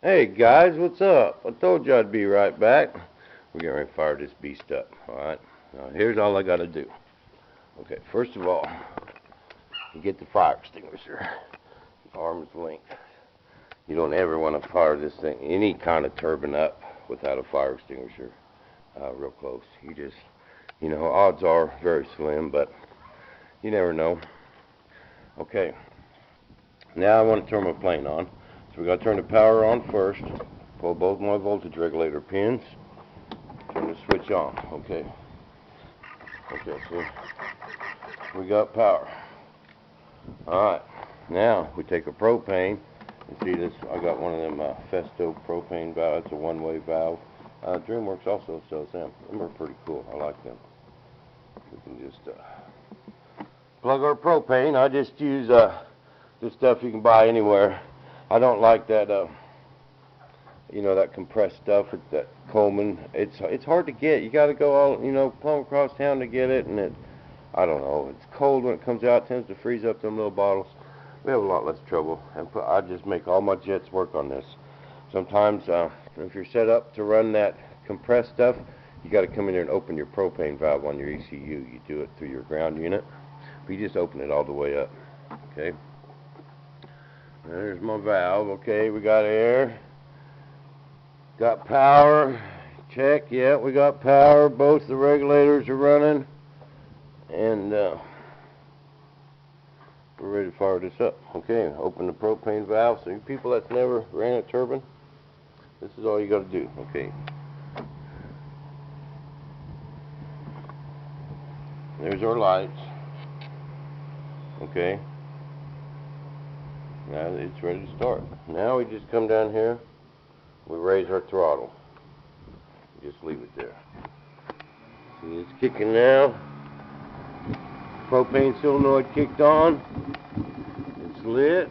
Hey guys, what's up? I told you I'd be right back. We're getting ready to fire this beast up. Alright, now here's all I gotta do. Okay, first of all, you get the fire extinguisher, arm's length. You don't ever want to fire this thing, any kind of turbine up without a fire extinguisher real close. Odds are very slim, but you never know. Okay, now I want to turn my plane on. So we got to turn the power on first. Pull both my voltage regulator pins. Turn the switch on. Okay, so we got power. Alright, now we take a propane. You see this, I got one of them Festo propane valves. It's a one-way valve. DreamWorks also sells them. Them are pretty cool. I like them. We can just plug our propane. I just use this stuff you can buy anywhere. I don't like that, that compressed stuff. It's that Coleman. It's hard to get. You got to go all, plumb across town to get it, and I don't know. It's cold when it comes out. It tends to freeze up them little bottles. We have a lot less trouble, and I just make all my jets work on this. Sometimes, if you're set up to run that compressed stuff, you got to come in here and open your propane valve on your ECU. You do it through your ground unit, but you just open it all the way up. Okay. There's my valve. Okay, we got air. Got power. Check. Yeah, we got power. Both the regulators are running. And we're ready to fire this up. Okay, open the propane valve. So you people that's never ran a turbine, this is all you got to do. Okay. There's our lights. Okay. Now it's ready to start. Now we just come down here, we raise our throttle. Just leave it there. See, it's kicking now. Propane solenoid kicked on. It's lit.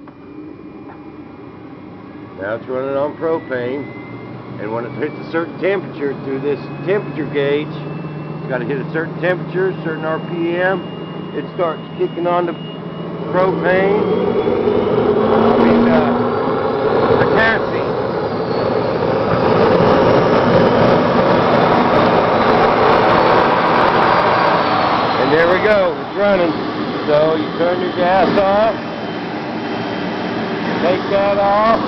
Now it's running on propane. And when it hits a certain temperature through this temperature gauge, it's got to hit a certain temperature, certain RPM, it starts kicking on the propane. The kerosene. And there we go, it's running. So you turn your gas off, take that off,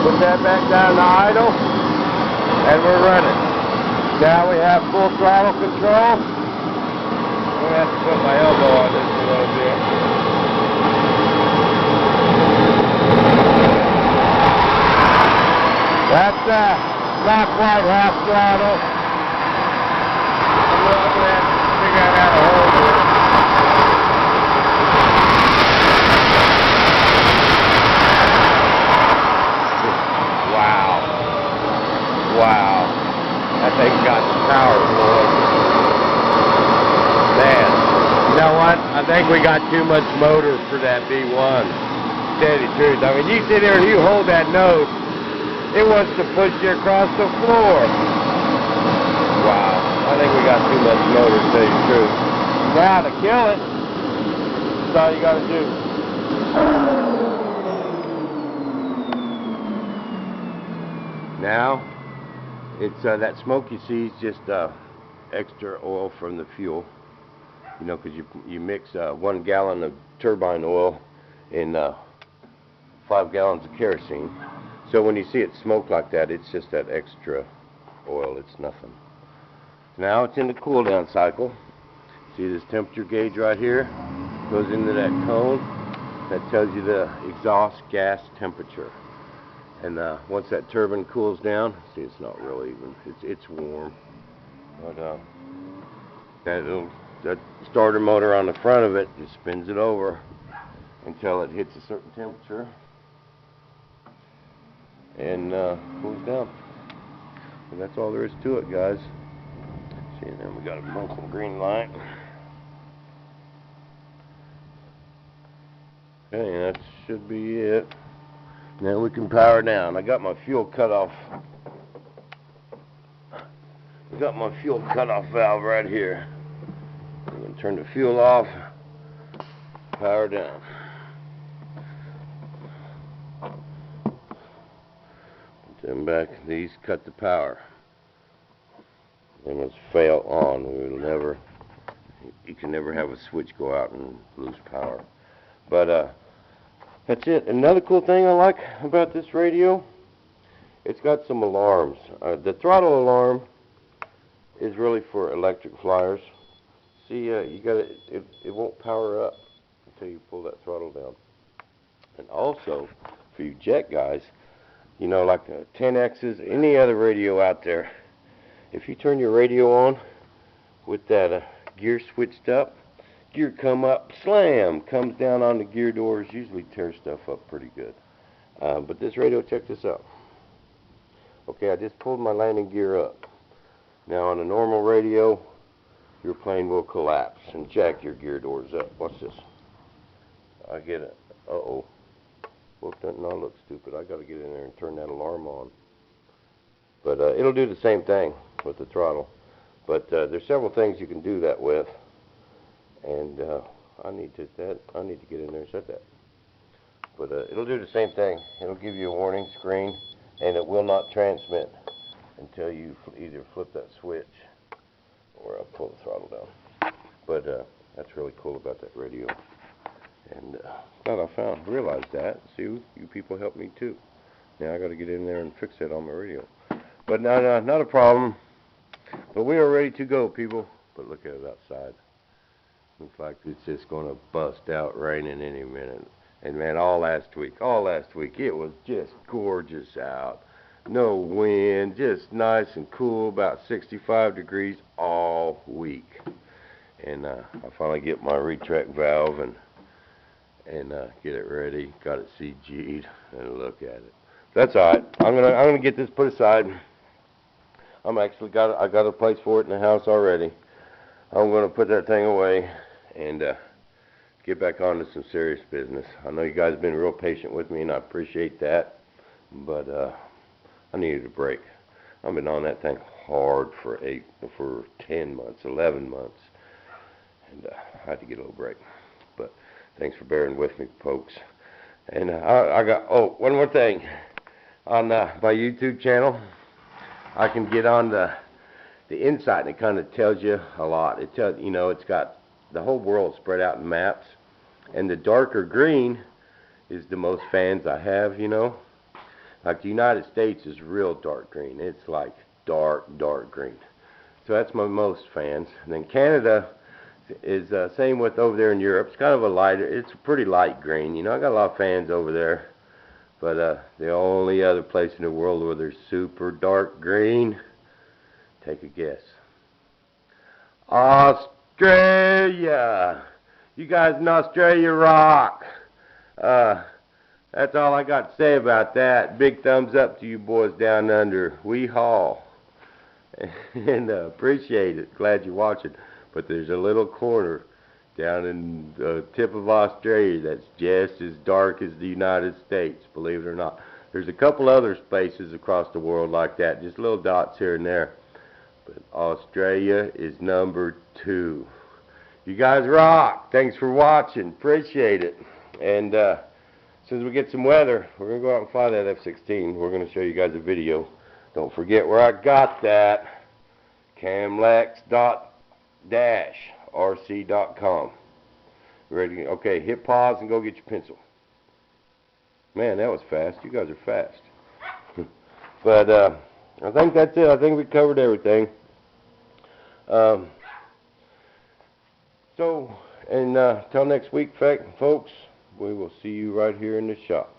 put that back down to idle, and we're running. Now we have full throttle control. I'm going to have to put my elbow on this a little bit. That's not quite half throttle. I'm going to have to figure out how to hold it. Wow. That thing got some power, boy. Man, you know what? I think we got too much motor for that V1. To tell you the truth. I mean, you sit there and you hold that nose. It wants to push you across the floor. Wow. I think we got too much motor, to tell you the truth. Now, to kill it, that's all you got to do. Now, it's that smoke you see is just extra oil from the fuel. Because you mix 1 gallon of turbine oil in 5 gallons of kerosene. So when you see it smoke like that, it's just that extra oil. It's nothing. Now it's in the cool down cycle. See this temperature gauge right here? Goes into that cone. That tells you the exhaust gas temperature. And once that turbine cools down, see, it's not real even. It's warm. But that starter motor on the front of it just spins it over until it hits a certain temperature and cools down. And that's all there is to it, guys. See, and then we got a blinking green light. Okay, that should be it. Now we can power down. I got my fuel cutoff. I got my fuel cutoff valve right here. I'm going to turn the fuel off. Power down. getting back. These cut the power. They must fail on. You can never have a switch go out and lose power. But that's it. Another cool thing I like about this radio, it's got some alarms. The throttle alarm is really for electric flyers. See, it won't power up until you pull that throttle down. And also, for you jet guys, you know, like 10X's, any other radio out there, if you turn your radio on with that gear switched up, gear come up, slam, comes down on the gear doors, usually tears stuff up pretty good. But this radio, check this out. Okay, I just pulled my landing gear up. Now on a normal radio, your plane will collapse and jack your gear doors up. Watch this. I get it. Uh-oh. Well, doesn't I look stupid? I got to get in there and turn that alarm on. But it'll do the same thing with the throttle. But there's several things you can do that with. And I need to get in there and set that. But it'll do the same thing. It'll give you a warning screen, and it will not transmit until you either flip that switch or pull the throttle down. But that's really cool about that radio. And glad I realized that. See, you people helped me too. Now I got to get in there and fix that on my radio. But no, not a problem. But we are ready to go, people. But look at it outside. Looks like it's just going to bust out raining any minute. And man, all last week, it was just gorgeous out. No wind, just nice and cool, about 65 degrees all week. And I finally get my retract valve and get it ready. Got it CG'd, and look at it. That's all right. I'm gonna get this put aside. I got a place for it in the house already. I'm gonna put that thing away and get back on to some serious business. I know you guys have been real patient with me, and I appreciate that. But I needed a break. I've been on that thing hard for 10 months, 11 months, and I had to get a little break. But thanks for bearing with me, folks. And I got one more thing on my YouTube channel. I can get on the insight, and it kind of tells you a lot. It tells it's got the whole world spread out in maps, and the darker green is the most fans I have. Like the United States is real dark green. It's like dark green. So that's my most fans. And then Canada is same with over there in Europe. It's kind of a lighter, it's a pretty light green. I got a lot of fans over there. But the only other place in the world where there's super dark green, take a guess. Australia! You guys in Australia rock! That's all I got to say about that. Big thumbs up to you boys down under. We haul. And appreciate it. Glad you're watching. But there's a little corner down in the tip of Australia that's just as dark as the United States, believe it or not. There's a couple other places across the world like that, just little dots here and there. But Australia is number 2. You guys rock. Thanks for watching. Appreciate it. And as soon as we get some weather, we're going to go out and fly that F-16. We're going to show you guys a video. Don't forget where I got that. camlex.rc.com. Ready? Okay, hit pause and go get your pencil. Man, that was fast. You guys are fast. But I think that's it. I think we covered everything. So, till next week, folks, we will see you right here in the shop.